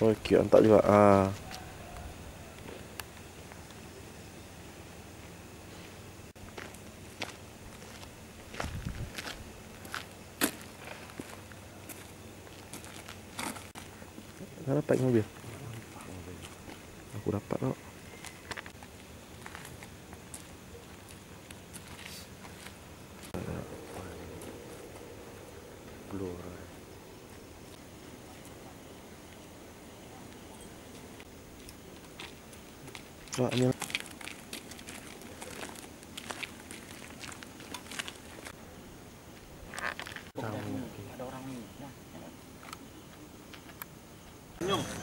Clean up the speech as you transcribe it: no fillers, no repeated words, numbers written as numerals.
Okey, hantar juga. Dah dapat ke mobil? Aku dapat tak? Blur. Ni. Ada orang ni. Senyum.